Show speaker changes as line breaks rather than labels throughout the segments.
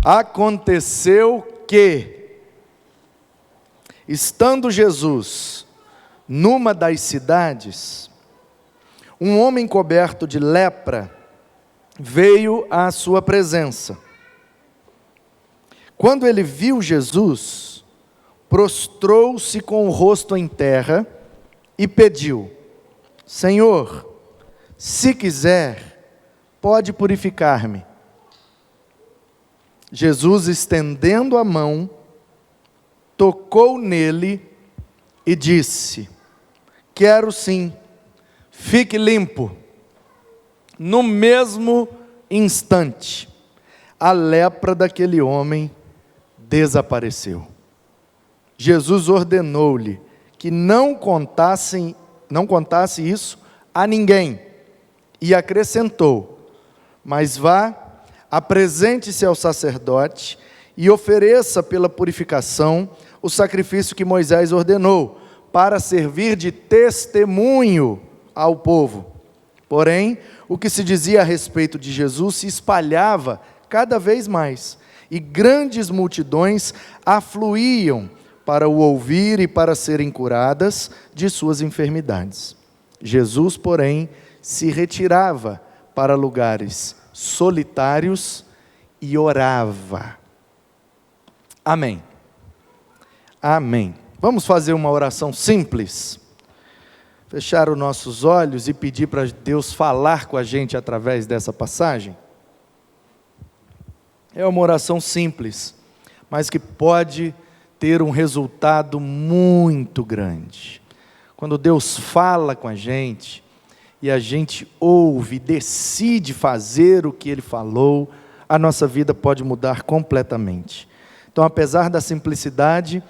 Aconteceu que, estando Jesus numa das cidades, um homem coberto de lepra veio à sua presença. Quando ele viu Jesus, prostrou-se com o rosto em terra e pediu: Senhor, se quiser, pode purificar-me. Jesus, estendendo a mão, tocou nele e disse: quero sim, fique limpo. No mesmo instante, a lepra daquele homem desapareceu. Jesus ordenou-lhe que não contasse isso a ninguém, e acrescentou: mas vá, apresente-se ao sacerdote e ofereça pela purificação o sacrifício que Moisés ordenou, para servir de testemunho ao povo. Porém, o que se dizia a respeito de Jesus se espalhava cada vez mais, e grandes multidões afluíam para o ouvir e para serem curadas de suas enfermidades. Jesus, porém, se retirava para lugares solitários e orava. Amém. Amém. Vamos fazer uma oração simples? Fechar os nossos olhos e pedir para Deus falar com a gente através dessa passagem? É uma oração simples, mas que pode ter um resultado muito grande. Quando Deus fala com a gente, e a gente ouve, decide fazer o que Ele falou, a nossa vida pode mudar completamente. Então, apesar da simplicidade,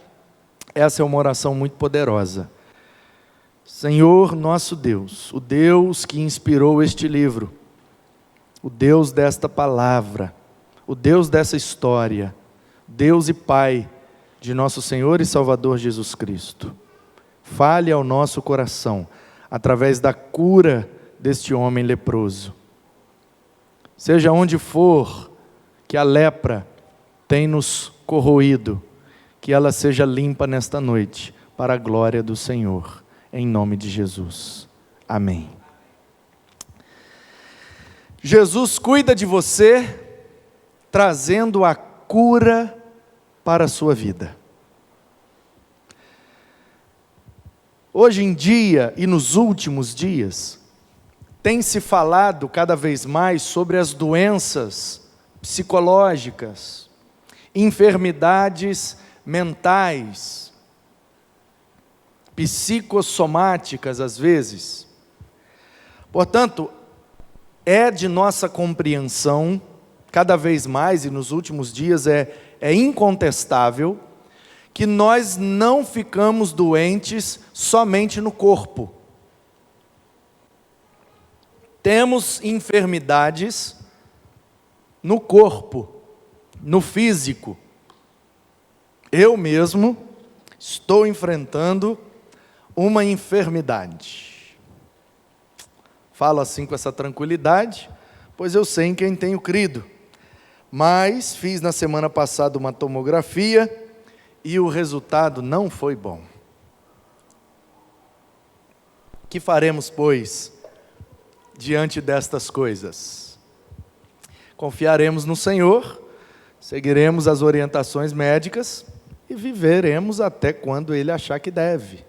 essa é uma oração muito poderosa. Senhor nosso Deus, o Deus que inspirou este livro, o Deus desta palavra, o Deus dessa história, Deus e Pai de nosso Senhor e Salvador Jesus Cristo, fale ao nosso coração, através da cura deste homem leproso. Seja onde for que a lepra tem nos corroído, que ela seja limpa nesta noite, para a glória do Senhor, em nome de Jesus. Amém. Jesus cuida de você, trazendo a cura para a sua vida. Hoje em dia e nos últimos dias, tem se falado cada vez mais sobre as doenças psicológicas, enfermidades mentais, psicossomáticas às vezes. Portanto, é de nossa compreensão, cada vez mais e nos últimos dias é incontestável, que nós não ficamos doentes somente no corpo. Temos enfermidades no corpo, no físico. Eu mesmo estou enfrentando uma enfermidade. Falo assim com essa tranquilidade, pois eu sei em quem tenho crido. Mas fiz na semana passada uma tomografia e o resultado não foi bom. Que faremos, pois, diante destas coisas? Confiaremos no Senhor, seguiremos as orientações médicas e viveremos até quando Ele achar que deve.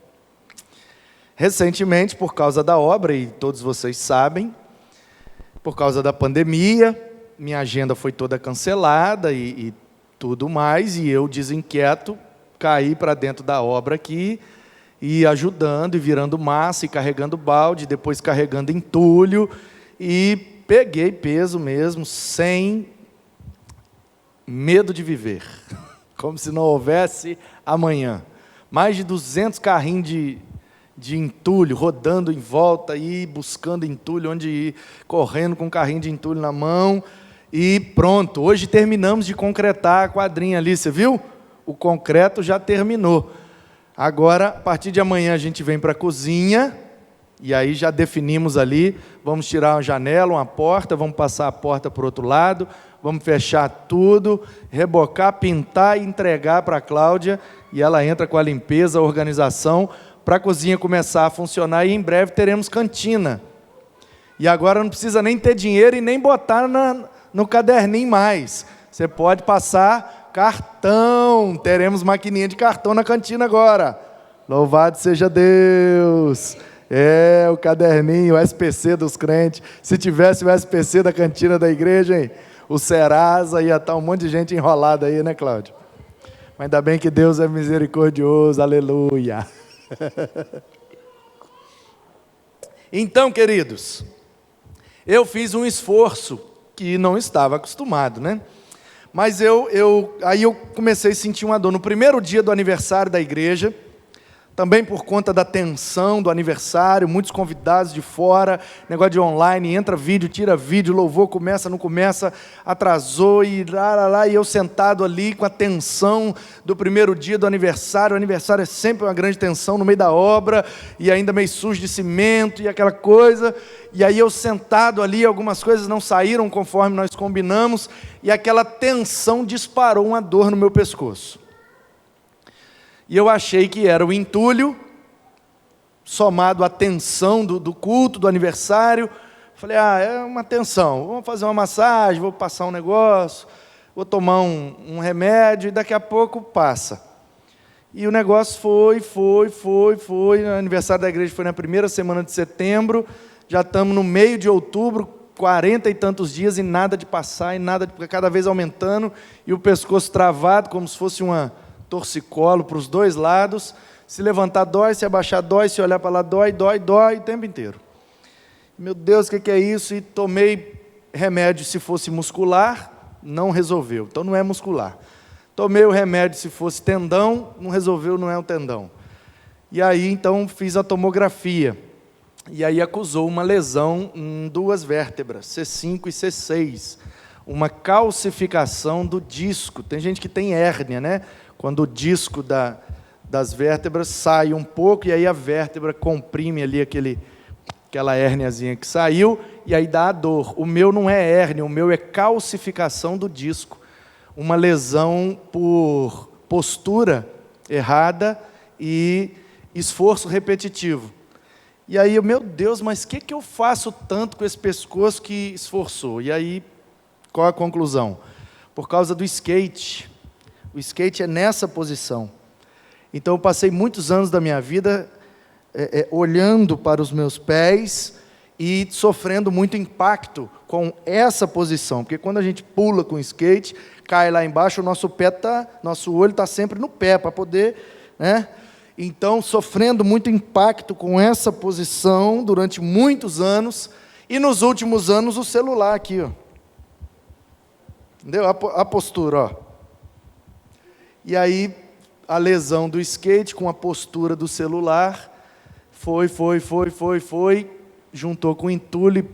Recentemente, por causa da obra, e todos vocês sabem, por causa da pandemia, minha agenda foi toda cancelada e tudo mais, e eu, desinquieto, caí para dentro da obra aqui, e ajudando, e virando massa, e carregando balde, depois carregando entulho, e peguei peso mesmo, sem medo de viver, como se não houvesse amanhã. Mais de 200 carrinhos de entulho, rodando em volta, e buscando entulho onde ir, correndo com um carrinho de entulho na mão, e pronto, hoje terminamos de concretar a quadrinha ali, você viu? O concreto já terminou. Agora, a partir de amanhã, a gente vem para a cozinha, e aí já definimos ali, vamos tirar uma janela, uma porta, vamos passar a porta para o outro lado, vamos fechar tudo, rebocar, pintar e entregar para a Cláudia, e ela entra com a limpeza, a organização, para a cozinha começar a funcionar, e em breve teremos cantina. E agora não precisa nem ter dinheiro e nem botar no caderninho mais. Você pode passar cartão, teremos maquininha de cartão na cantina agora. Louvado seja Deus! O caderninho, o SPC dos crentes. Se tivesse o SPC da cantina da igreja, hein? O Serasa, ia estar um monte de gente enrolada aí, né, Cláudio? Mas ainda bem que Deus é misericordioso, aleluia. Então, queridos, eu fiz um esforço que não estava acostumado, né? Mas aí eu comecei a sentir uma dor. No primeiro dia do aniversário da igreja, também por conta da tensão do aniversário, muitos convidados de fora, negócio de online, entra vídeo, tira vídeo, louvor, começa, não começa, atrasou, e e eu sentado ali com a tensão do primeiro dia do aniversário. O aniversário é sempre uma grande tensão no meio da obra, e ainda meio sujo de cimento, e aquela coisa, e aí eu sentado ali, algumas coisas não saíram conforme nós combinamos, e aquela tensão disparou uma dor no meu pescoço. E eu achei que era o entulho, somado à tensão do culto, do aniversário. Falei, é uma tensão, vamos fazer uma massagem, vou passar um negócio, vou tomar um remédio, e daqui a pouco passa. E o negócio foi. O aniversário da igreja foi na primeira semana de setembro, já estamos no meio de outubro, 40 e tantos dias, e nada de passar, cada vez aumentando, e o pescoço travado, como se fosse uma torcicolo para os dois lados. Se levantar dói, se abaixar dói, se olhar para lá dói o tempo inteiro. Meu Deus, o que é isso? E tomei remédio, se fosse muscular, não resolveu, então não é muscular. Tomei o remédio, se fosse tendão, não resolveu, não é um tendão. E aí, então, fiz a tomografia, e aí acusou uma lesão em 2 vértebras, C5 e C6, uma calcificação do disco. Tem gente que tem hérnia, né? Quando o disco das vértebras sai um pouco, e aí a vértebra comprime ali aquela hérniazinha que saiu, e aí dá a dor. O meu não é hérnia, o meu é calcificação do disco. Uma lesão por postura errada e esforço repetitivo. E aí, meu Deus, mas o que eu faço tanto com esse pescoço que esforçou? E aí, qual a conclusão? Por causa do skate. O skate é nessa posição. Então, eu passei muitos anos da minha vida olhando para os meus pés e sofrendo muito impacto com essa posição. Porque quando a gente pula com o skate, cai lá embaixo, nosso olho está sempre no pé, para poder, né? Então, sofrendo muito impacto com essa posição durante muitos anos, e nos últimos anos o celular aqui, ó. Entendeu? A postura, ó. E aí, a lesão do skate com a postura do celular, foi, juntou com o entulho,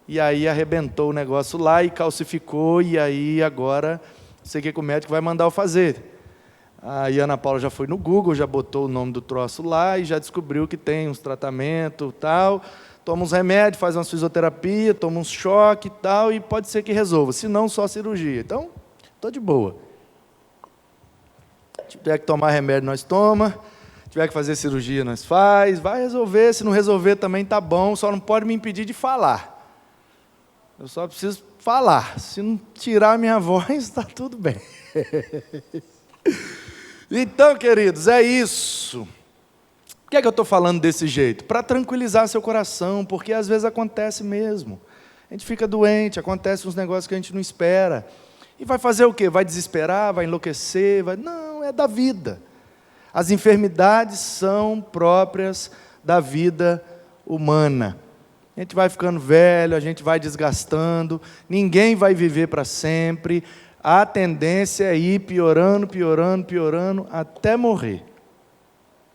e aí arrebentou o negócio lá e calcificou, e aí agora, não sei o que o médico vai mandar eu fazer. Aí a Ana Paula já foi no Google, já botou o nome do troço lá, e já descobriu que tem uns tratamentos e tal, toma uns remédios, faz uma fisioterapia, toma uns choque e tal, e pode ser que resolva, se não, só cirurgia. Então, estou de boa. Se tiver que tomar remédio, nós toma. Se tiver que fazer cirurgia, nós faz. Vai resolver, se não resolver também está bom, só não pode me impedir de falar. Eu só preciso falar. Se não tirar a minha voz, está tudo bem. Então, queridos, é isso. Por que eu estou falando desse jeito? Para tranquilizar seu coração, porque às vezes acontece mesmo. A gente fica doente, acontece uns negócios que a gente não espera. E vai fazer o quê? Vai desesperar, vai enlouquecer? Não, é da vida. As enfermidades são próprias da vida humana. A gente vai ficando velho, a gente vai desgastando, ninguém vai viver para sempre. A tendência é ir piorando, até morrer.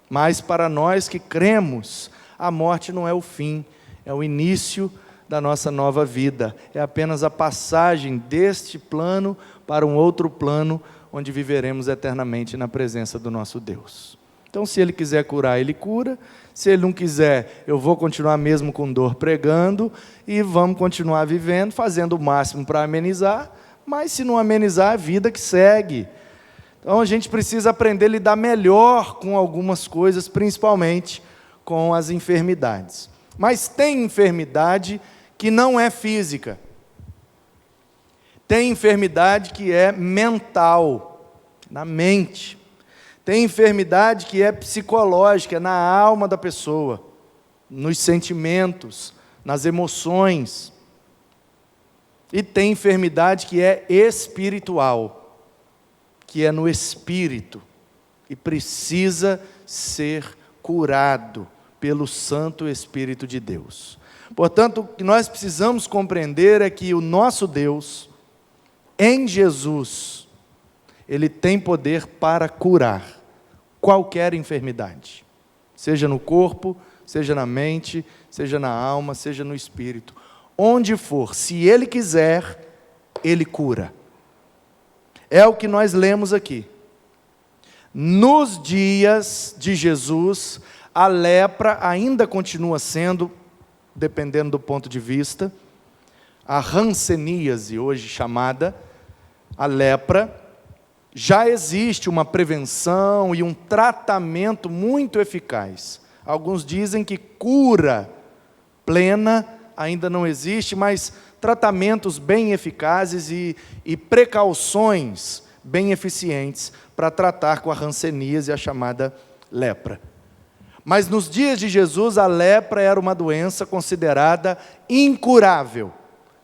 Mas para nós que cremos, a morte não é o fim, é o início da nossa nova vida. É apenas a passagem deste plano para um outro plano, onde viveremos eternamente na presença do nosso Deus. Então, se Ele quiser curar, Ele cura. Se Ele não quiser, eu vou continuar mesmo com dor pregando e vamos continuar vivendo, fazendo o máximo para amenizar, mas se não amenizar, a vida que segue. Então, a gente precisa aprender a lidar melhor com algumas coisas, principalmente com as enfermidades. Mas tem enfermidade que não é física. Tem enfermidade que é mental, na mente. Tem enfermidade que é psicológica, na alma da pessoa, nos sentimentos, nas emoções. E tem enfermidade que é espiritual, que é no espírito, e precisa ser curado pelo Santo Espírito de Deus. Portanto, o que nós precisamos compreender é que o nosso Deus, em Jesus, Ele tem poder para curar qualquer enfermidade, seja no corpo, seja na mente, seja na alma, seja no espírito. Onde for, se Ele quiser, Ele cura. É o que nós lemos aqui. Nos dias de Jesus, a lepra ainda continua sendo, dependendo do ponto de vista, a hanseníase, hoje chamada, a lepra. Já existe uma prevenção e um tratamento muito eficaz. Alguns dizem que cura plena ainda não existe, mas tratamentos bem eficazes e precauções bem eficientes para tratar com a hanseníase, a chamada lepra. Mas nos dias de Jesus, a lepra era uma doença considerada incurável.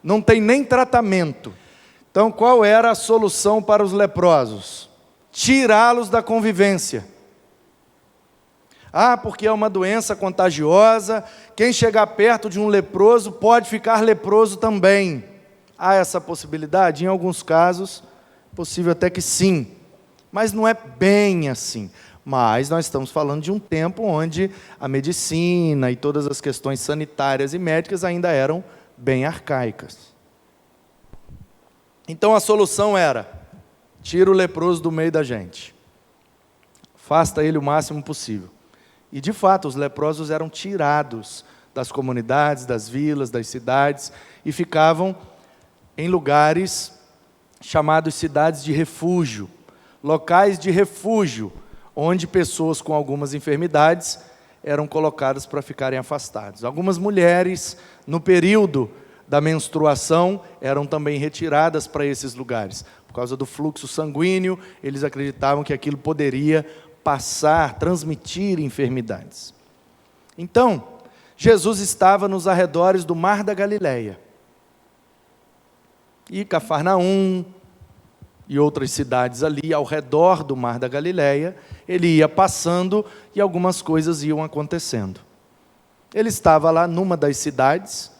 Não tem nem tratamento. Então, qual era a solução para os leprosos? Tirá-los da convivência. Porque é uma doença contagiosa, quem chegar perto de um leproso pode ficar leproso também. Há essa possibilidade? Em alguns casos, possível até que sim, mas não é bem assim. Mas nós estamos falando de um tempo onde a medicina e todas as questões sanitárias e médicas ainda eram bem arcaicas. Então a solução era: tira o leproso do meio da gente, afasta ele o máximo possível. E de fato, os leprosos eram tirados das comunidades, das vilas, das cidades, e ficavam em lugares chamados cidades de refúgio, locais de refúgio, onde pessoas com algumas enfermidades eram colocadas para ficarem afastadas. Algumas mulheres, no período da menstruação, eram também retiradas para esses lugares. Por causa do fluxo sanguíneo, eles acreditavam que aquilo poderia passar, transmitir enfermidades. Então, Jesus estava nos arredores do Mar da Galileia. E Cafarnaum e outras cidades ali ao redor do Mar da Galileia, ele ia passando e algumas coisas iam acontecendo. Ele estava lá numa das cidades,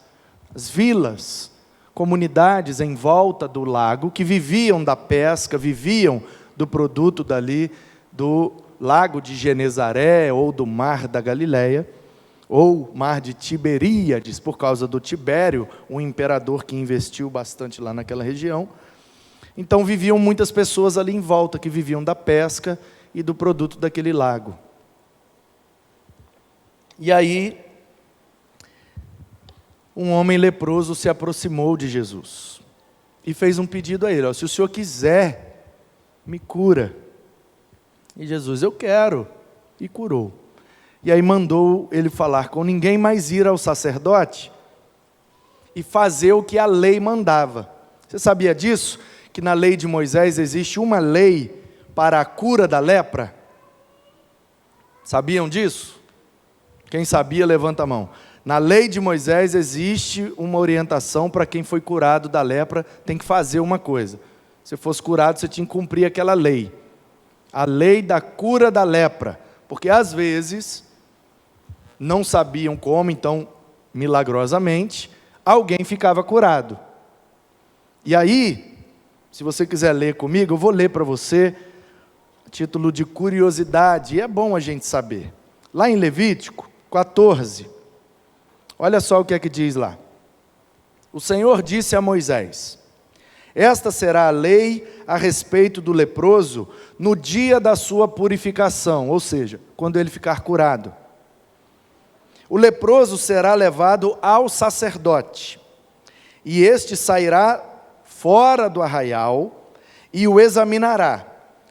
as vilas, comunidades em volta do lago, que viviam da pesca, viviam do produto dali, do lago de Genezaré, ou do Mar da Galileia, ou Mar de Tiberíades, por causa do Tibério, um imperador que investiu bastante lá naquela região. Então viviam muitas pessoas ali em volta, que viviam da pesca e do produto daquele lago. E aí, um homem leproso se aproximou de Jesus e fez um pedido a ele: se o senhor quiser, me cura. E Jesus: eu quero, e curou. E aí mandou ele falar com ninguém, mas ir ao sacerdote e fazer o que a lei mandava. Você sabia disso? Que na lei de Moisés existe uma lei para a cura da lepra? Sabiam disso? Quem sabia, levanta a mão. Na lei de Moisés existe uma orientação para quem foi curado da lepra, tem que fazer uma coisa. Se fosse curado, você tinha que cumprir aquela lei. A lei da cura da lepra. Porque às vezes não sabiam como, então, milagrosamente, alguém ficava curado. E aí, se você quiser ler comigo, eu vou ler para você, a título de curiosidade, e é bom a gente saber. Lá em Levítico 14, olha só o que é que diz lá. O Senhor disse a Moisés: Esta será a lei a respeito do leproso no dia da sua purificação, ou seja, quando ele ficar curado. O leproso será levado ao sacerdote, e este sairá fora do arraial e o examinará.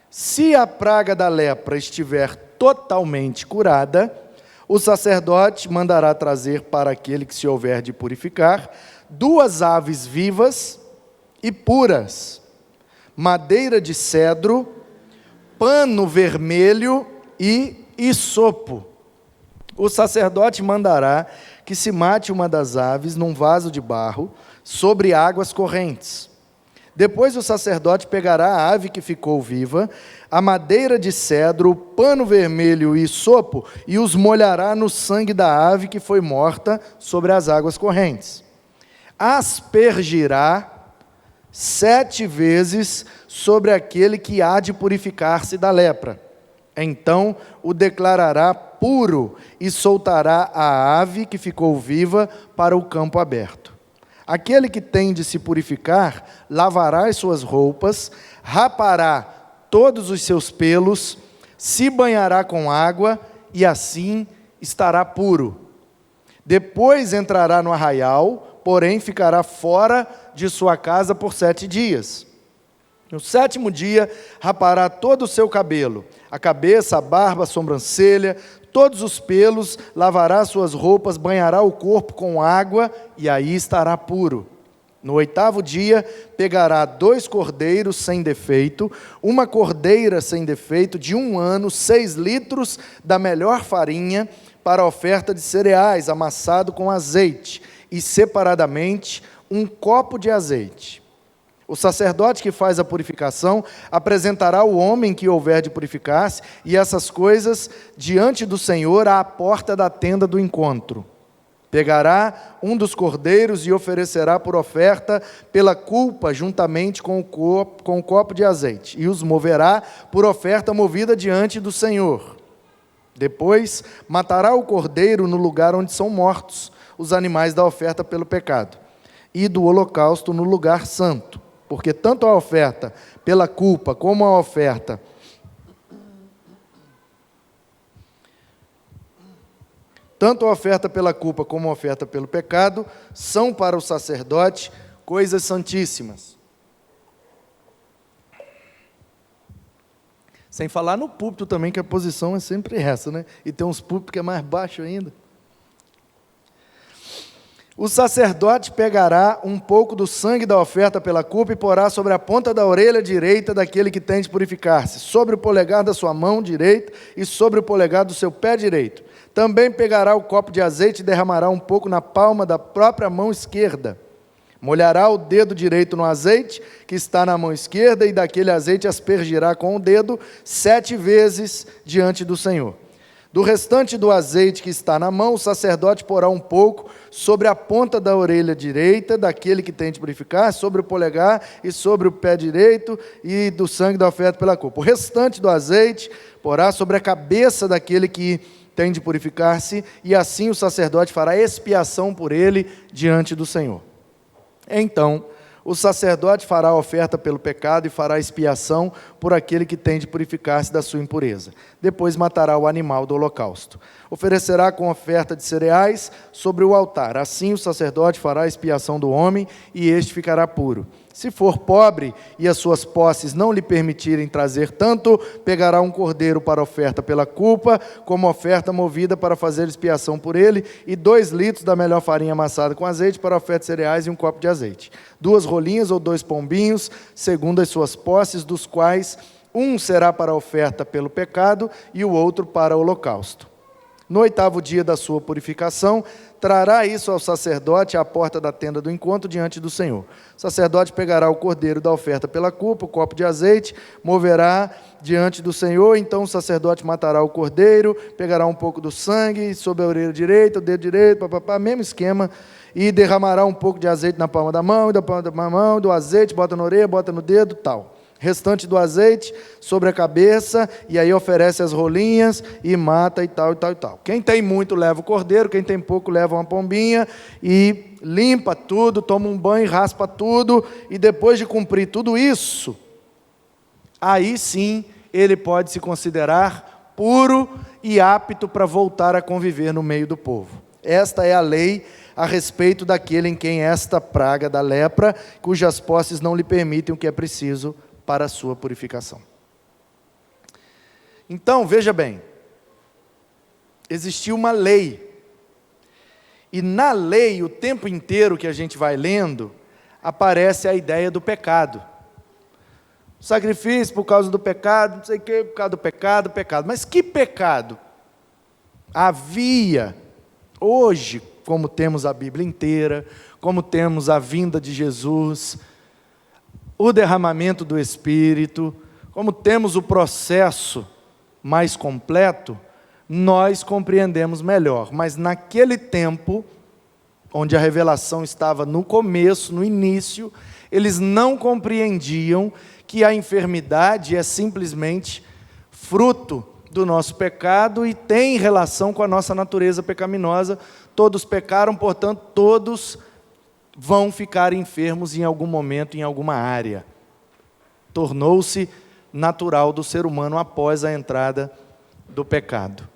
Se a praga da lepra estiver totalmente curada, o sacerdote mandará trazer para aquele que se houver de purificar 2 aves vivas e puras, madeira de cedro, pano vermelho e hisopo. O sacerdote mandará que se mate uma das aves num vaso de barro sobre águas correntes. Depois o sacerdote pegará a ave que ficou viva, a madeira de cedro, o pano vermelho e hisopo, e os molhará no sangue da ave que foi morta sobre as águas correntes. Aspergirá 7 vezes sobre aquele que há de purificar-se da lepra. Então o declarará puro e soltará a ave que ficou viva para o campo aberto. Aquele que tem de se purificar, lavará as suas roupas, rapará todos os seus pelos, se banhará com água e assim estará puro. Depois entrará no arraial, porém ficará fora de sua casa por 7 dias. No 7º dia, rapará todo o seu cabelo, a cabeça, a barba, a sobrancelha, todos os pelos, lavará suas roupas, banhará o corpo com água, e aí estará puro. No 8º dia, pegará 2 cordeiros sem defeito, uma cordeira sem defeito de 1 ano, 6 litros da melhor farinha, para a oferta de cereais, amassado com azeite, e separadamente 1 copo de azeite. O sacerdote que faz a purificação apresentará o homem que houver de purificar-se, e essas coisas diante do Senhor à porta da tenda do encontro. Pegará um dos cordeiros e oferecerá por oferta pela culpa, juntamente com o copo de azeite, e os moverá por oferta movida diante do Senhor. Depois matará o cordeiro no lugar onde são mortos os animais da oferta pelo pecado, e do holocausto no lugar santo, porque tanto a oferta pela culpa como a oferta pela culpa como a oferta pelo pecado são para o sacerdote coisas santíssimas. Sem falar no púlpito também, que a posição é sempre essa, né? E tem uns púlpitos que é mais baixo ainda. O sacerdote pegará um pouco do sangue da oferta pela culpa e porá sobre a ponta da orelha direita daquele que tem de purificar-se, sobre o polegar da sua mão direita e sobre o polegar do seu pé direito. Também pegará o copo de azeite e derramará um pouco na palma da própria mão esquerda. Molhará o dedo direito no azeite que está na mão esquerda, e daquele azeite aspergirá com o dedo 7 vezes diante do Senhor. Do restante do azeite que está na mão, o sacerdote porá um pouco sobre a ponta da orelha direita daquele que tem de purificar, sobre o polegar e sobre o pé direito, e do sangue da oferta pela culpa. O restante do azeite porá sobre a cabeça daquele que tem de purificar-se, e assim o sacerdote fará expiação por ele diante do Senhor. Então, o sacerdote fará a oferta pelo pecado e fará expiação por aquele que tem de purificar-se da sua impureza. Depois matará o animal do holocausto. Oferecerá com oferta de cereais sobre o altar. Assim o sacerdote fará a expiação do homem, e este ficará puro. Se for pobre e as suas posses não lhe permitirem trazer tanto, pegará um cordeiro para oferta pela culpa, como oferta movida para fazer expiação por ele, e 2 litros da melhor farinha amassada com azeite para oferta de cereais e 1 copo de azeite. 2 rolinhas ou 2 pombinhos, segundo as suas posses, dos quais um será para a oferta pelo pecado e o outro para o holocausto. No 8º dia da sua purificação, trará isso ao sacerdote à porta da tenda do encontro diante do Senhor. O sacerdote pegará o cordeiro da oferta pela culpa, o copo de azeite, moverá diante do Senhor. Então o sacerdote matará o cordeiro, pegará um pouco do sangue sobre a orelha direita, o dedo direito, mesmo esquema, e derramará um pouco de azeite na palma da mão, e da palma da mão, do azeite, bota na orelha, bota no dedo, tal. restante do azeite sobre a cabeça, e aí oferece as rolinhas e mata e tal, e tal, e tal. Quem tem muito leva o cordeiro, quem tem pouco leva uma pombinha, e limpa tudo, toma um banho, raspa tudo, e depois de cumprir tudo isso, aí sim ele pode se considerar puro e apto para voltar a conviver no meio do povo. Esta é a lei a respeito daquele em quem esta praga da lepra, cujas posses não lhe permitem o que é preciso para a sua purificação. Então, veja bem, existia uma lei, e na lei, o tempo inteiro que a gente vai lendo, aparece a ideia do pecado. Sacrifício por causa do pecado, não sei o que, por causa do pecado, pecado. Mas que pecado havia hoje, como temos a Bíblia inteira, como temos a vinda de Jesus, o derramamento do Espírito, como temos o processo mais completo, nós compreendemos melhor. Mas naquele tempo, onde a revelação estava no começo, no início, eles não compreendiam que a enfermidade é simplesmente fruto do nosso pecado e tem relação com a nossa natureza pecaminosa. Todos pecaram, portanto, todos vão ficar enfermos em algum momento, em alguma área. Tornou-se natural do ser humano após a entrada do pecado.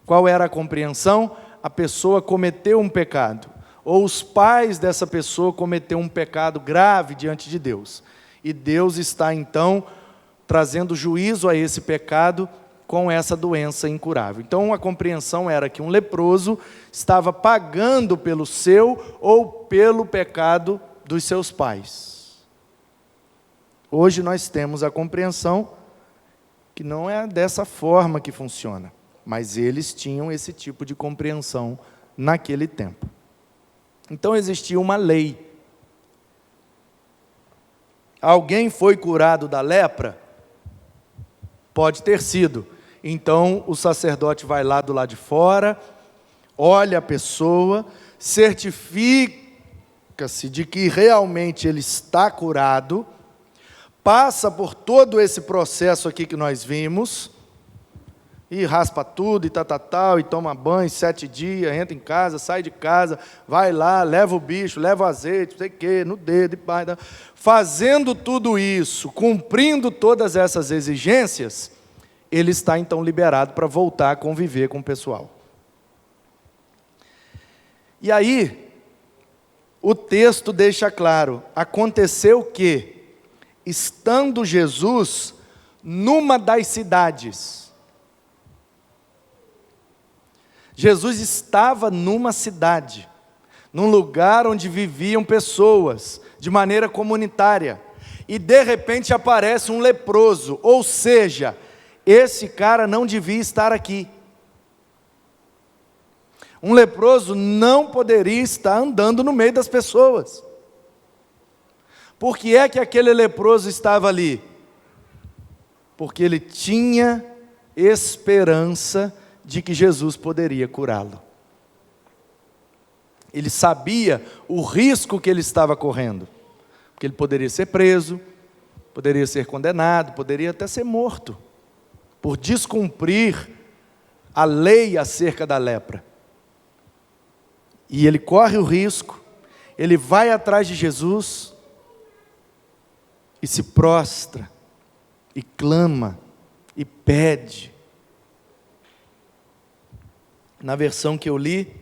Qual era a compreensão? A pessoa cometeu um pecado, ou os pais dessa pessoa cometeram um pecado grave diante de Deus. E Deus está então trazendo juízo a esse pecado com essa doença incurável. Então a compreensão era que um leproso estava pagando pelo seu ou pelo pecado dos seus pais. Hoje nós temos a compreensão que não é dessa forma que funciona, mas eles tinham esse tipo de compreensão naquele tempo. Então existia uma lei. Alguém foi curado da lepra? Pode ter sido. Então o sacerdote vai lá do lado de fora, olha a pessoa, certifica-se de que realmente ele está curado, passa por todo esse processo aqui que nós vimos, e raspa tudo, e tal, e toma banho 7 dias, entra em casa, sai de casa, vai lá, leva o bicho, leva o azeite, não sei o quê, no dedo, e pai, fazendo tudo isso, cumprindo todas essas exigências, ele está então liberado para voltar a conviver com o pessoal. E aí, o texto deixa claro, aconteceu que, estando Jesus numa das cidades, Jesus estava numa cidade, num lugar onde viviam pessoas, de maneira comunitária, e de repente aparece um leproso, ou seja, esse cara não devia estar aqui. Um leproso não poderia estar andando no meio das pessoas. Por que é que aquele leproso estava ali? Porque ele tinha esperança de que Jesus poderia curá-lo. Ele sabia o risco que ele estava correndo, porque ele poderia ser preso, poderia ser condenado, poderia até ser morto, por descumprir a lei acerca da lepra. E ele corre o risco, ele vai atrás de Jesus, e se prostra, e clama, e pede. Na versão que eu li,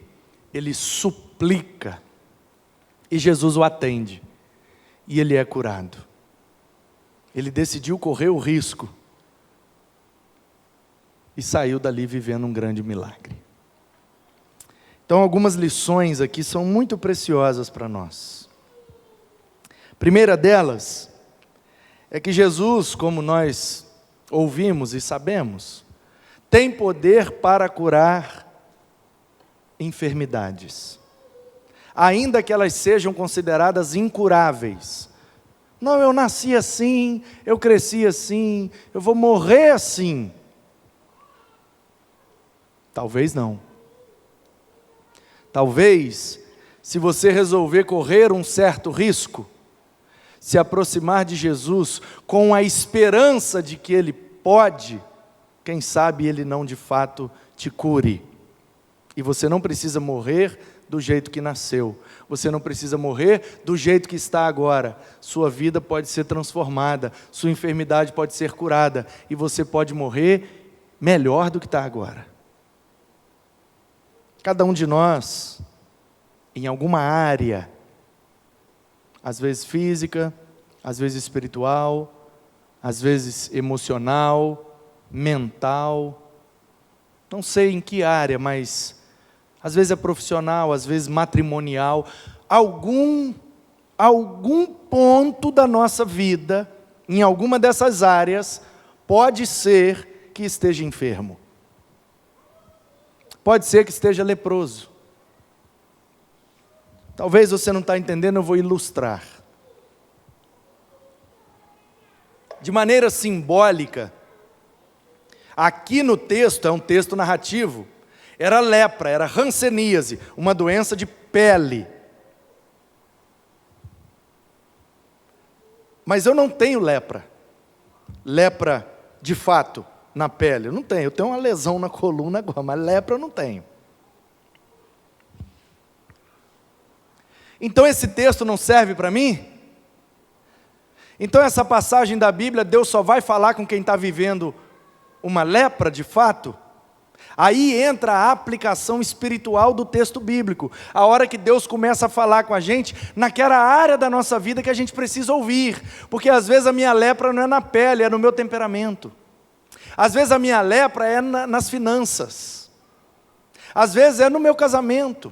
ele suplica, e Jesus o atende, e ele é curado. Ele decidiu correr o risco, e saiu dali vivendo um grande milagre. Então algumas lições aqui são muito preciosas para nós. A primeira delas, é que Jesus, como nós ouvimos e sabemos, tem poder para curar enfermidades, ainda que elas sejam consideradas incuráveis. Não, eu nasci assim, eu cresci assim, eu vou morrer assim. Talvez não. Talvez, se você resolver correr um certo risco, se aproximar de Jesus com a esperança de que Ele pode, quem sabe Ele não de fato te cure. E você não precisa morrer do jeito que nasceu. Você não precisa morrer do jeito que está agora. Sua vida pode ser transformada, sua enfermidade pode ser curada, e você pode morrer melhor do que está agora. Cada um de nós, em alguma área, às vezes física, às vezes espiritual, às vezes emocional, mental, não sei em que área, mas às vezes é profissional, às vezes matrimonial, algum ponto da nossa vida, em alguma dessas áreas, pode ser que esteja enfermo. Pode ser que esteja leproso. Talvez você não está entendendo, eu vou ilustrar. De maneira simbólica, aqui no texto, é um texto narrativo, era lepra, era hanseníase, uma doença de pele. Mas eu não tenho lepra. Lepra de fato na pele, eu não tenho. Eu tenho uma lesão na coluna agora, mas lepra eu não tenho. Então esse texto não serve para mim? Então essa passagem da Bíblia, Deus só vai falar com quem está vivendo uma lepra de fato? Aí entra a aplicação espiritual do texto bíblico, a hora que Deus começa a falar com a gente naquela área da nossa vida que a gente precisa ouvir, porque às vezes a minha lepra não é na pele, é no meu temperamento, às vezes a minha lepra é nas finanças, às vezes é no meu casamento,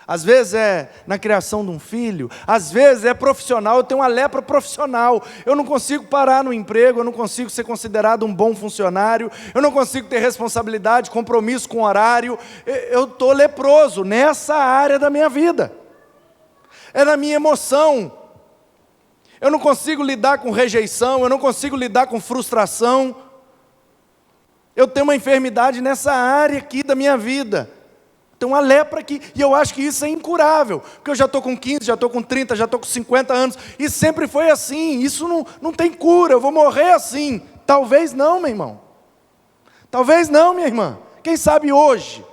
às vezes é na criação de um filho, às vezes é profissional, eu tenho uma lepra profissional, eu não consigo parar no emprego, eu não consigo ser considerado um bom funcionário, eu não consigo ter responsabilidade, compromisso com horário, eu estou leproso nessa área da minha vida, é na minha emoção, eu não consigo lidar com rejeição, eu não consigo lidar com frustração, eu tenho uma enfermidade nessa área aqui da minha vida, tem uma lepra aqui, e eu acho que isso é incurável, porque eu já estou com 15, já estou com 30, já estou com 50 anos, e sempre foi assim, isso não tem cura, eu vou morrer assim. Talvez não, meu irmão, talvez não, minha irmã, quem sabe hoje,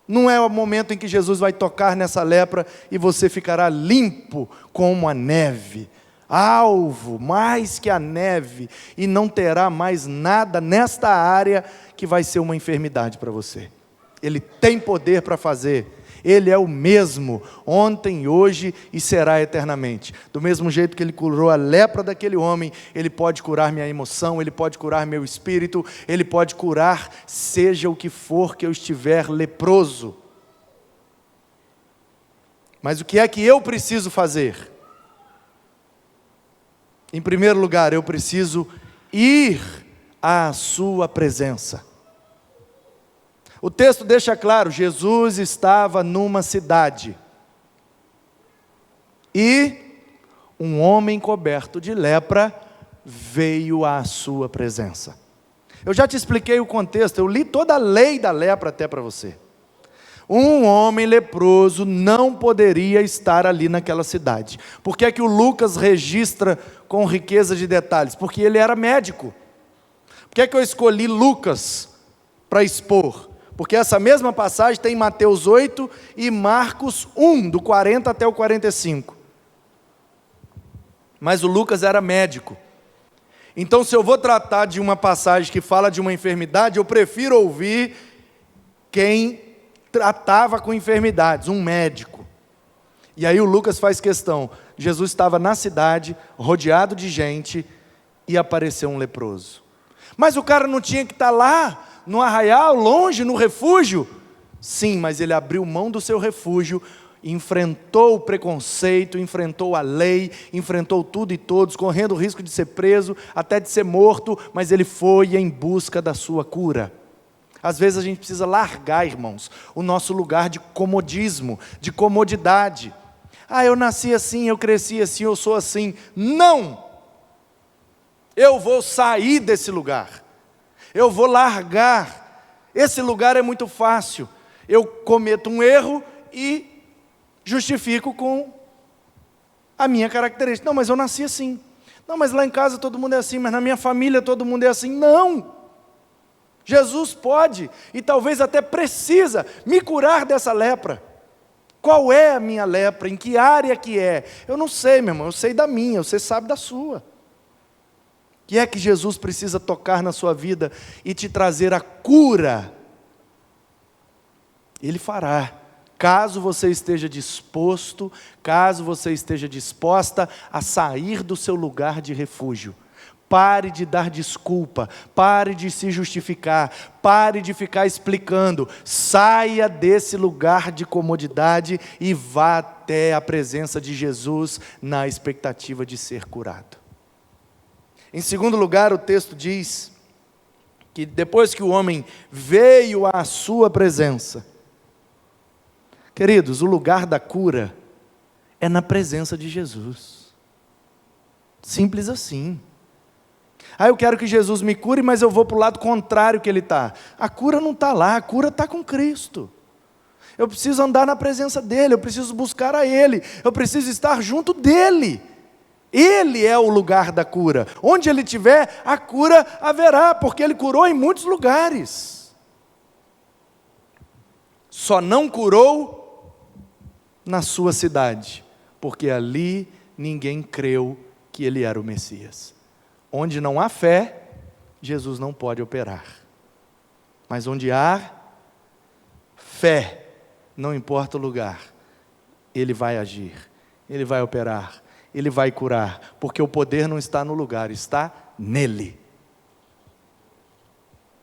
não é o momento em que Jesus vai tocar nessa lepra, e você ficará limpo como a neve, alvo, mais que a neve, e não terá mais nada nesta área, que vai ser uma enfermidade para você. Ele tem poder para fazer, Ele é o mesmo, ontem, hoje e será eternamente. Do mesmo jeito que Ele curou a lepra daquele homem, Ele pode curar minha emoção, Ele pode curar meu espírito, Ele pode curar, seja o que for que eu estiver leproso. Mas o que é que eu preciso fazer? Em primeiro lugar, eu preciso ir à sua presença. O texto deixa claro, Jesus estava numa cidade, e um homem coberto de lepra veio à sua presença. Eu já te expliquei o contexto, eu li toda a lei da lepra até para você. Um homem leproso não poderia estar ali naquela cidade. Por que é que o Lucas registra com riqueza de detalhes? Porque ele era médico. Por que é que eu escolhi Lucas para expor? Porque essa mesma passagem tem em Mateus 8 e Marcos 1, do 40 até o 45. Mas o Lucas era médico. Então, se eu vou tratar de uma passagem que fala de uma enfermidade, eu prefiro ouvir quem tratava com enfermidades, um médico. E aí o Lucas faz questão. Jesus estava na cidade, rodeado de gente, e apareceu um leproso. Mas o cara não tinha que estar lá, no arraial, longe, no refúgio? Sim, mas ele abriu mão do seu refúgio, enfrentou o preconceito, enfrentou a lei, enfrentou tudo e todos, correndo o risco de ser preso, até de ser morto, mas ele foi em busca da sua cura. Às vezes a gente precisa largar, irmãos, o nosso lugar de comodismo, de comodidade. Ah, eu nasci assim, eu cresci assim, eu sou assim. Não! Eu vou sair desse lugar. Eu vou largar. Esse lugar é muito fácil. Eu cometo um erro e justifico com a minha característica. Não, mas eu nasci assim. Não, mas lá em casa todo mundo é assim, mas na minha família todo mundo é assim. Não! Jesus pode, e talvez até precisa, me curar dessa lepra. Qual é a minha lepra? Em que área que é? Eu não sei, meu irmão, eu sei da minha, você sabe da sua. O que é que Jesus precisa tocar na sua vida e te trazer a cura? Ele fará, caso você esteja disposto, caso você esteja disposta a sair do seu lugar de refúgio. Pare de dar desculpa, pare de se justificar, pare de ficar explicando. Saia desse lugar de comodidade e vá até a presença de Jesus na expectativa de ser curado. Em segundo lugar, o texto diz que depois que o homem veio à sua presença, queridos, o lugar da cura é na presença de Jesus. Simples assim. Eu quero que Jesus me cure, mas eu vou para o lado contrário que Ele está. A cura não está lá, a cura está com Cristo. Eu preciso andar na presença dEle, eu preciso buscar a Ele, eu preciso estar junto dEle. Ele é o lugar da cura. Onde Ele estiver, a cura haverá, porque Ele curou em muitos lugares. Só não curou na sua cidade, porque ali ninguém creu que Ele era o Messias. Onde não há fé, Jesus não pode operar. Mas onde há fé, não importa o lugar, Ele vai agir, Ele vai operar, Ele vai curar, porque o poder não está no lugar, está nele.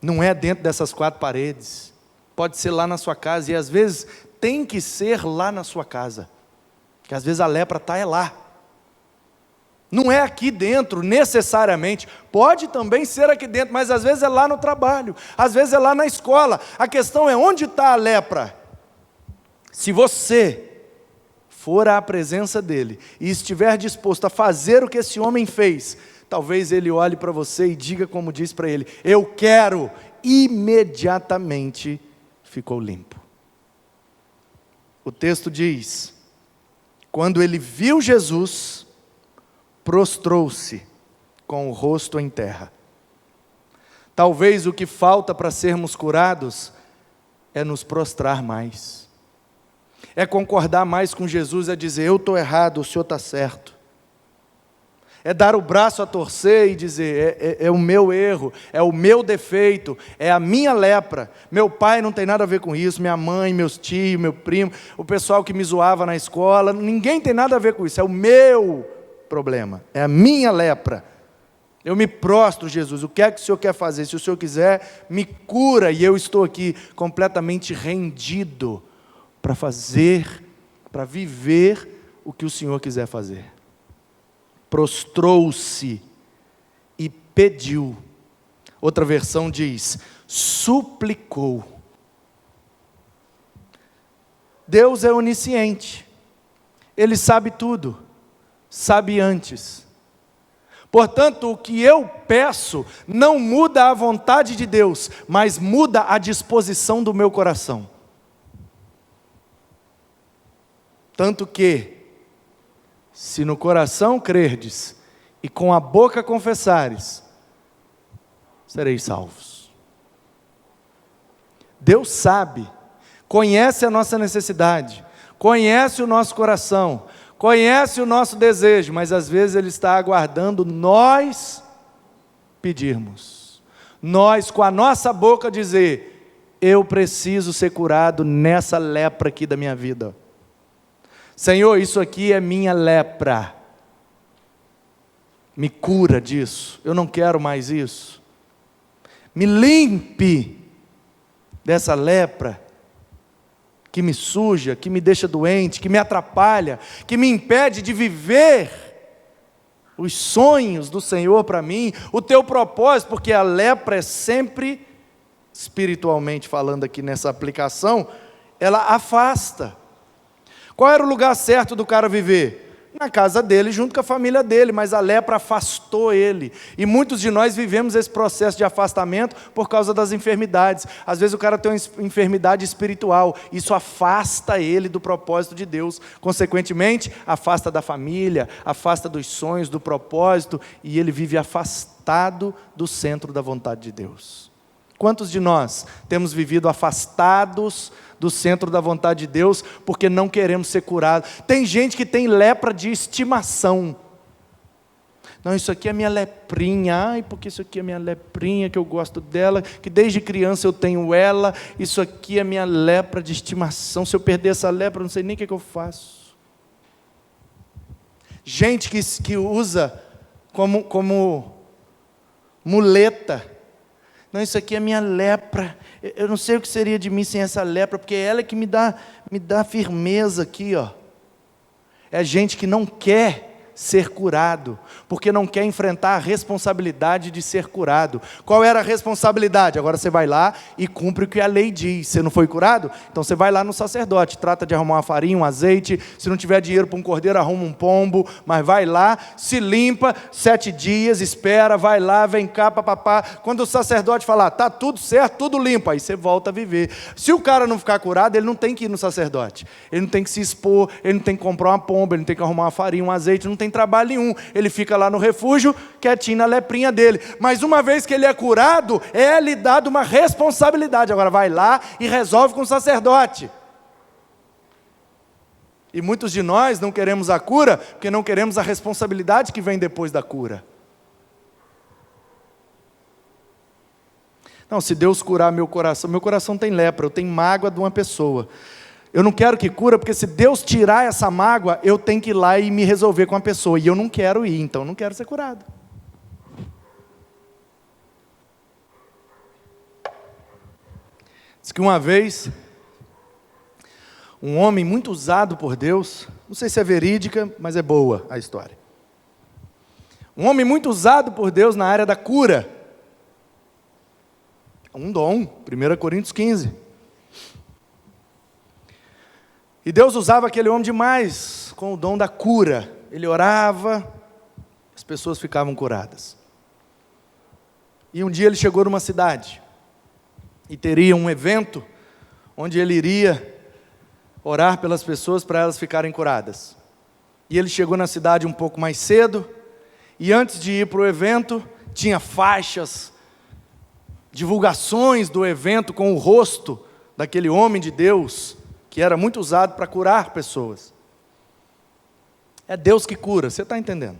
Não é dentro dessas quatro paredes, pode ser lá na sua casa, e às vezes tem que ser lá na sua casa, porque às vezes a lepra está lá. Não é aqui dentro, necessariamente, pode também ser aqui dentro, mas às vezes é lá no trabalho, às vezes é lá na escola. A questão é onde está a lepra. Se você for à presença dEle e estiver disposto a fazer o que esse homem fez, talvez Ele olhe para você e diga como diz para ele: eu quero, imediatamente ficou limpo. O texto diz, quando ele viu Jesus, prostrou-se com o rosto em terra. Talvez o que falta para sermos curados é nos prostrar mais. É concordar mais com Jesus, é dizer: eu estou errado, o Senhor está certo. É dar o braço a torcer e dizer: é o meu erro, é o meu defeito, é a minha lepra. Meu pai não tem nada a ver com isso, minha mãe, meus tios, meu primo, o pessoal que me zoava na escola, ninguém tem nada a ver com isso, é o meu problema, é a minha lepra. Eu me prostro, Jesus, o que é que o Senhor quer fazer? Se o Senhor quiser, me cura, e eu estou aqui completamente rendido para fazer, para viver o que o Senhor quiser fazer. Prostrou-se e pediu. Outra versão diz, suplicou. Deus é onisciente, Ele sabe tudo, sabe antes. Portanto, o que eu peço não muda a vontade de Deus, mas muda a disposição do meu coração. Tanto que, se no coração crerdes e com a boca confessares, sereis salvos. Deus sabe, conhece a nossa necessidade, conhece o nosso coração, conhece o nosso desejo, mas às vezes Ele está aguardando nós pedirmos. Nós com a nossa boca dizer: eu preciso ser curado nessa lepra aqui da minha vida. Senhor, isso aqui é minha lepra. Me cura disso, eu não quero mais isso. Me limpe dessa lepra que me suja, que me deixa doente, que me atrapalha, que me impede de viver os sonhos do Senhor para mim, o teu propósito, porque a lepra é sempre, espiritualmente falando aqui nessa aplicação, ela afasta. Qual era o lugar certo do cara viver? na casa dele, junto com a família dele, mas a lepra afastou ele. E muitos de nós vivemos esse processo de afastamento por causa das enfermidades. Às vezes o cara tem uma enfermidade espiritual, isso afasta ele do propósito de Deus. Consequentemente, afasta da família, afasta dos sonhos, do propósito, e ele vive afastado do centro da vontade de Deus. Quantos de nós temos vivido afastados do centro da vontade de Deus, porque não queremos ser curados? Tem gente que tem lepra de estimação. Não, isso aqui é minha leprinha, ai, porque isso aqui é minha leprinha, que eu gosto dela, que desde criança eu tenho ela, isso aqui é minha lepra de estimação, se eu perder essa lepra, eu não sei nem o que eu faço. Gente que usa como muleta. Não, isso aqui é minha lepra, eu não sei o que seria de mim sem essa lepra, porque é ela que me dá firmeza aqui, ó. É gente que não quer ser curado, porque não quer enfrentar a responsabilidade de ser curado. Qual era a responsabilidade? Agora você vai lá e cumpre o que a lei diz. Você não foi curado? Então você vai lá no sacerdote, trata de arrumar uma farinha, um azeite, se não tiver dinheiro para um cordeiro, arruma um pombo, mas vai lá, se limpa, 7 dias, espera, vai lá, vem cá, papapá. Quando o sacerdote falar, tá tudo certo, tudo limpo, aí você volta a viver. Se o cara não ficar curado, ele não tem que ir no sacerdote, ele não tem que se expor, ele não tem que comprar uma pomba, ele não tem que arrumar uma farinha, um azeite, não tem trabalho nenhum, ele fica lá no refúgio, quietinho na leprinha dele. Mas uma vez que ele é curado, é-lhe dado uma responsabilidade. Agora vai lá e resolve com o sacerdote. E muitos de nós não queremos a cura, porque não queremos a responsabilidade que vem depois da cura. Não, se Deus curar meu coração tem lepra, eu tenho mágoa de uma pessoa. Eu não quero que cura, porque se Deus tirar essa mágoa, eu tenho que ir lá e me resolver com a pessoa. E eu não quero ir, então eu não quero ser curado. Diz que uma vez, um homem muito usado por Deus, não sei se é verídica, mas é boa a história. Um homem muito usado por Deus na área da cura. Um dom, 1 Coríntios 15. E Deus usava aquele homem demais com o dom da cura. Ele orava, as pessoas ficavam curadas. E um dia ele chegou numa cidade, e teria um evento, onde ele iria orar pelas pessoas para elas ficarem curadas. E ele chegou na cidade um pouco mais cedo, e antes de ir para o evento, tinha faixas, divulgações do evento com o rosto daquele homem de Deus, que era muito usado para curar pessoas. É Deus que cura, você está entendendo?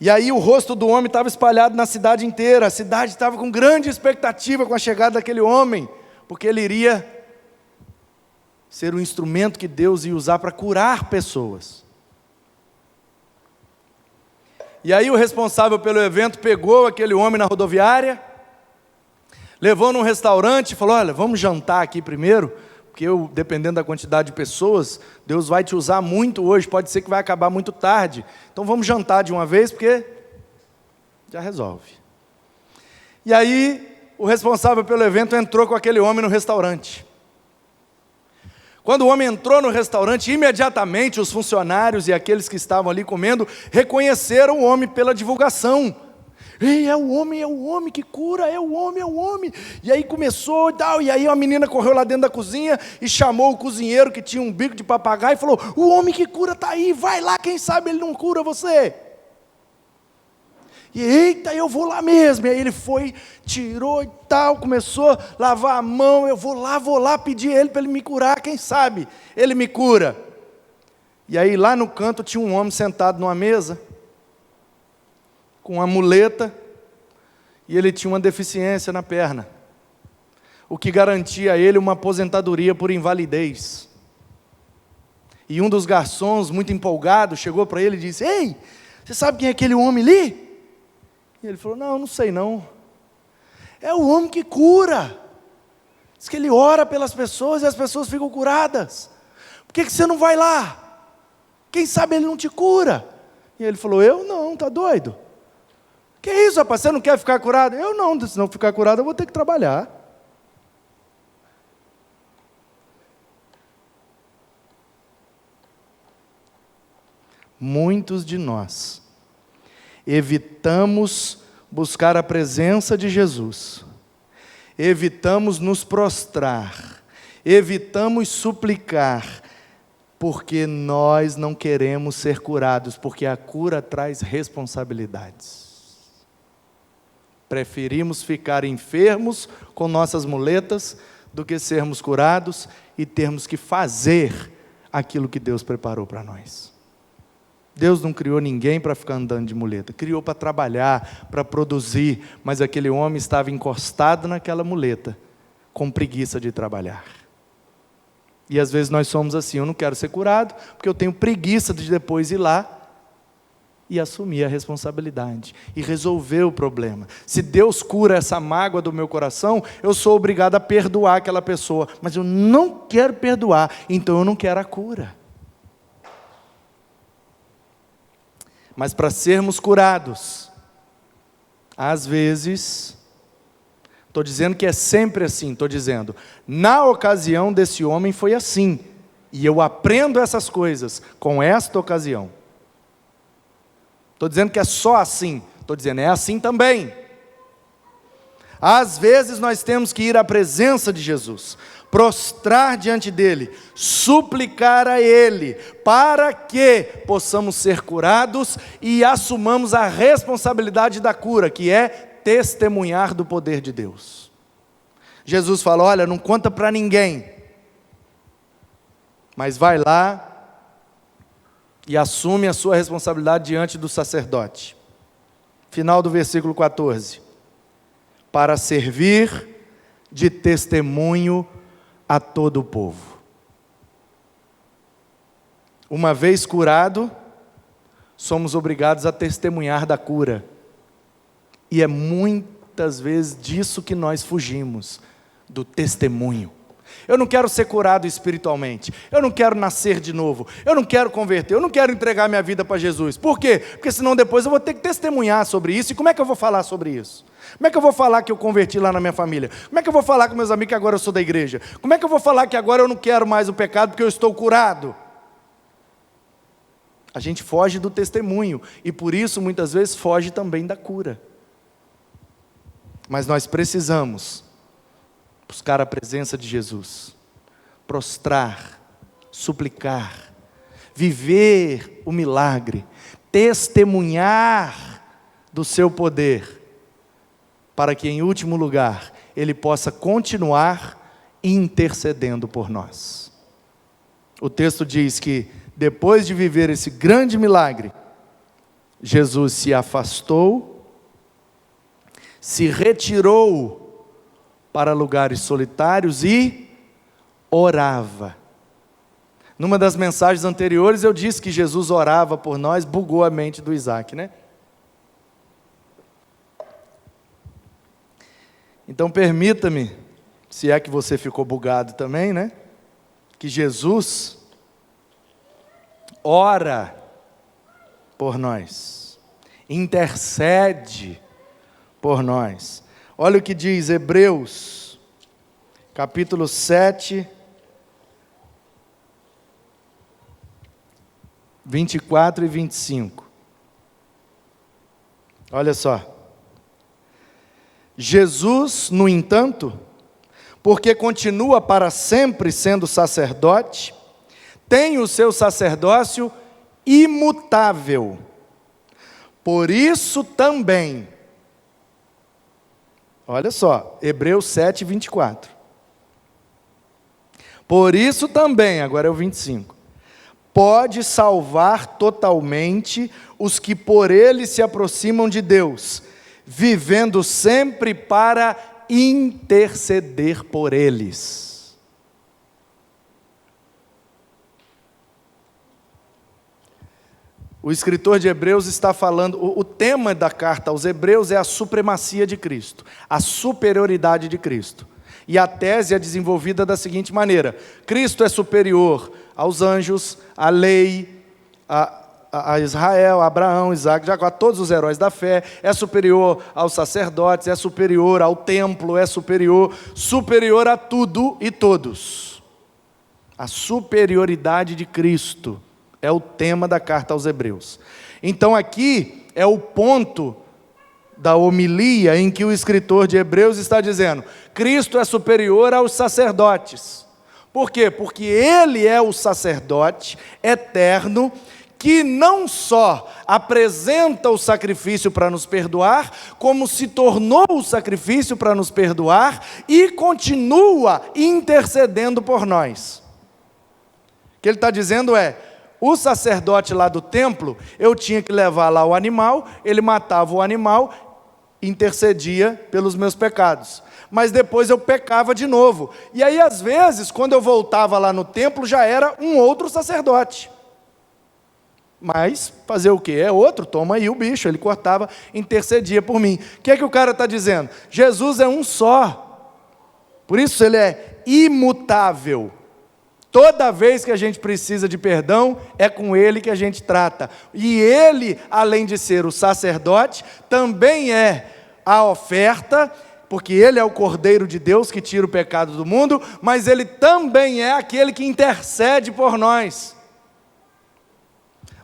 E aí o rosto do homem estava espalhado na cidade inteira, a cidade estava com grande expectativa com a chegada daquele homem, porque ele iria ser o instrumento que Deus ia usar para curar pessoas. E aí o responsável pelo evento pegou aquele homem na rodoviária, levou num restaurante e falou, olha, vamos jantar aqui primeiro, porque dependendo da quantidade de pessoas, Deus vai te usar muito hoje, pode ser que vai acabar muito tarde. Então vamos jantar de uma vez, porque já resolve. E aí, o responsável pelo evento entrou com aquele homem no restaurante. Quando o homem entrou no restaurante, imediatamente os funcionários e aqueles que estavam ali comendo, reconheceram o homem pela divulgação. Ei, é o homem que cura, é o homem. E aí começou e tal, e aí uma menina correu lá dentro da cozinha e chamou o cozinheiro que tinha um bico de papagaio e falou, o homem que cura está aí, vai lá, quem sabe ele não cura você. E eita, eu vou lá mesmo. E aí ele foi, tirou e tal, começou a lavar a mão, eu vou lá pedir ele para ele me curar, quem sabe ele me cura. E aí lá no canto tinha um homem sentado numa mesa, com uma muleta, e ele tinha uma deficiência na perna, o que garantia a ele uma aposentadoria por invalidez. E um dos garçons, muito empolgado, chegou para ele e disse, ei, você sabe quem é aquele homem ali? E ele falou, não sei não. É o homem que cura. Diz que ele ora pelas pessoas e as pessoas ficam curadas. Por que você não vai lá? Quem sabe ele não te cura? E ele falou, eu não, tá doido? Que isso, rapaz, você não quer ficar curado? Eu não, se não ficar curado eu vou ter que trabalhar. muitos de nós evitamos buscar a presença de Jesus, evitamos nos prostrar, evitamos suplicar, porque nós não queremos ser curados, porque a cura traz responsabilidades. Preferimos ficar enfermos com nossas muletas do que sermos curados e termos que fazer aquilo que Deus preparou para nós. Deus não criou ninguém para ficar andando de muleta, criou para trabalhar, para produzir, mas aquele homem estava encostado naquela muleta, com preguiça de trabalhar. E às vezes nós somos assim, eu não quero ser curado, porque eu tenho preguiça de depois ir lá e assumir a responsabilidade, e resolver o problema. Se Deus cura essa mágoa do meu coração, eu sou obrigado a perdoar aquela pessoa, mas eu não quero perdoar, então eu não quero a cura. Mas para sermos curados, às vezes, estou dizendo que é sempre assim, estou dizendo, na ocasião desse homem foi assim, e eu aprendo essas coisas com esta ocasião. Estou dizendo que é só assim, estou dizendo, é assim também. Às vezes nós temos que ir à presença de Jesus, prostrar diante dEle, suplicar a Ele, para que possamos ser curados e assumamos a responsabilidade da cura, que é testemunhar do poder de Deus. Jesus fala, olha, não conta para ninguém, mas vai lá e assume a sua responsabilidade diante do sacerdote. Final do versículo 14. Para servir de testemunho a todo o povo. Uma vez curado, somos obrigados a testemunhar da cura. E é muitas vezes disso que nós fugimos, do testemunho. Eu não quero ser curado espiritualmente, eu não quero nascer de novo, eu não quero converter, eu não quero entregar minha vida para Jesus. Por quê? Porque senão depois eu vou ter que testemunhar sobre isso. E como é que eu vou falar sobre isso? Como é que eu vou falar que eu converti lá na minha família? Como é que eu vou falar com meus amigos que agora eu sou da igreja? Como é que eu vou falar que agora eu não quero mais o pecado porque eu estou curado? A gente foge do testemunho e por isso muitas vezes foge também da cura. Mas nós precisamos buscar a presença de Jesus, prostrar, suplicar, viver o milagre, testemunhar do seu poder, para que em último lugar, Ele possa continuar intercedendo por nós. O texto diz que depois de viver esse grande milagre, Jesus se afastou, se retirou para lugares solitários e orava. Numa das mensagens anteriores eu disse que Jesus orava por nós, bugou a mente do Isaac, né? Então permita-me, se é que você ficou bugado também, né? Que Jesus ora por nós, intercede por nós. Olha o que diz Hebreus, capítulo 7, 24 e 25. Olha só. Jesus, no entanto, porque continua para sempre sendo sacerdote, tem o seu sacerdócio imutável. Por isso também, olha só, Hebreus 7, 24. Por isso também, agora é o 25, pode salvar totalmente os que por ele se aproximam de Deus, vivendo sempre para interceder por eles. O escritor de Hebreus está falando, o tema da carta aos Hebreus é a supremacia de Cristo, a superioridade de Cristo. E a tese é desenvolvida da seguinte maneira: Cristo é superior aos anjos, à lei, a Israel, a Abraão, Isaac, Jacó, a todos os heróis da fé, é superior aos sacerdotes, é superior ao templo, é superior a tudo e todos. A superioridade de Cristo É o tema da carta aos Hebreus. Então aqui é o ponto da homilia em que o escritor de Hebreus está dizendo: Cristo é superior aos sacerdotes. Por quê? Porque Ele é o sacerdote eterno, que não só apresenta o sacrifício para nos perdoar, como se tornou o sacrifício para nos perdoar e continua intercedendo por nós. O que ele está dizendo é: o sacerdote lá do templo, eu tinha que levar lá o animal, ele matava o animal, intercedia pelos meus pecados. Mas depois eu pecava de novo. E aí, às vezes, quando eu voltava lá no templo, já era um outro sacerdote. Mas fazer o quê? É outro, toma aí o bicho. Ele cortava, intercedia por mim. O que é que o cara está dizendo? Jesus é um só. Por isso ele é imutável. Toda vez que a gente precisa de perdão, é com Ele que a gente trata. E Ele, além de ser o sacerdote, também é a oferta, porque Ele é o Cordeiro de Deus que tira o pecado do mundo, mas Ele também é aquele que intercede por nós.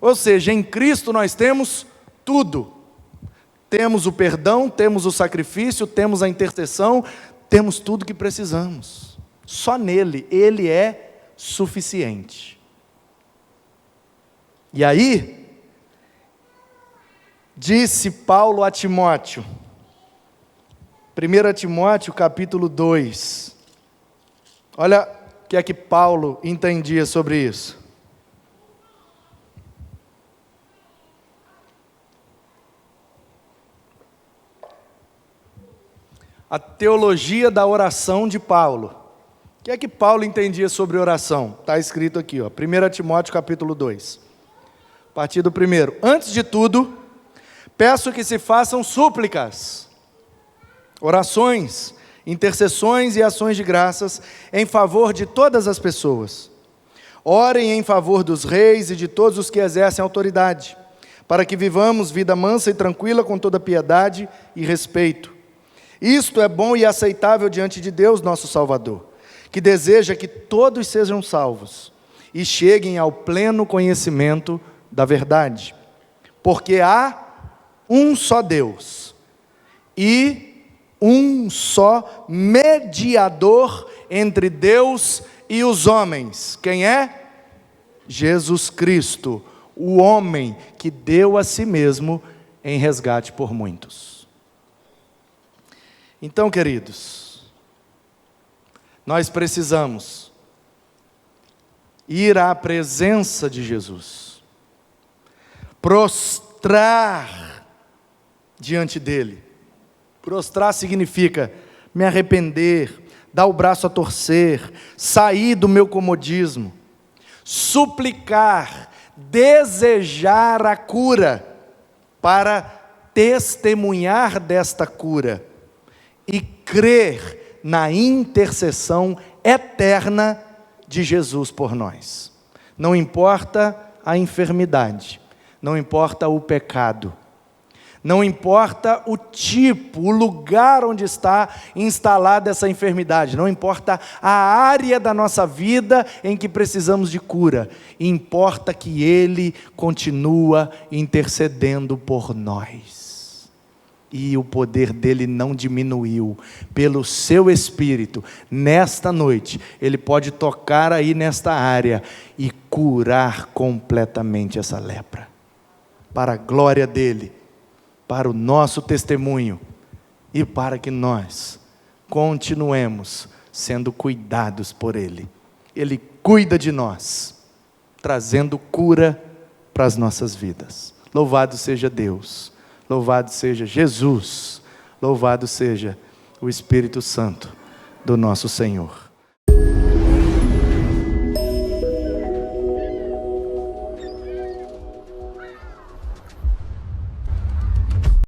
Ou seja, em Cristo nós temos tudo. Temos o perdão, temos o sacrifício, temos a intercessão, temos tudo que precisamos. Só nele, Ele é suficiente. E aí, disse Paulo a Timóteo, 1 Timóteo capítulo 2, olha o que é que Paulo entendia sobre isso. A teologia da oração de Paulo. O que é que Paulo entendia sobre oração? Está escrito aqui, ó, 1 Timóteo capítulo 2, a partir do 1. Antes de tudo, peço que se façam súplicas, orações, intercessões e ações de graças em favor de todas as pessoas. Orem em favor dos reis e de todos os que exercem autoridade, para que vivamos vida mansa e tranquila com toda piedade e respeito. Isto é bom e aceitável diante de Deus, nosso Salvador, que deseja que todos sejam salvos e cheguem ao pleno conhecimento da verdade. Porque há um só Deus e um só mediador entre Deus e os homens. Quem é? Jesus Cristo, o homem que deu a si mesmo em resgate por muitos. Então, queridos, nós precisamos ir à presença de Jesus, prostrar diante dele. Prostrar significa me arrepender, dar o braço a torcer, sair do meu comodismo, suplicar, desejar a cura, para testemunhar desta cura e crer na intercessão eterna de Jesus por nós. Não importa a enfermidade, não importa o pecado, não importa o tipo, o lugar onde está instalada essa enfermidade, não importa a área da nossa vida em que precisamos de cura, importa que Ele continua intercedendo por nós. E o poder dele não diminuiu. Pelo seu Espírito, nesta noite, ele pode tocar aí nesta área e curar completamente essa lepra. Para a glória dele, para o nosso testemunho e para que nós continuemos sendo cuidados por ele. Ele cuida de nós, trazendo cura para as nossas vidas. Louvado seja Deus. Louvado seja Jesus, louvado seja o Espírito Santo do nosso Senhor.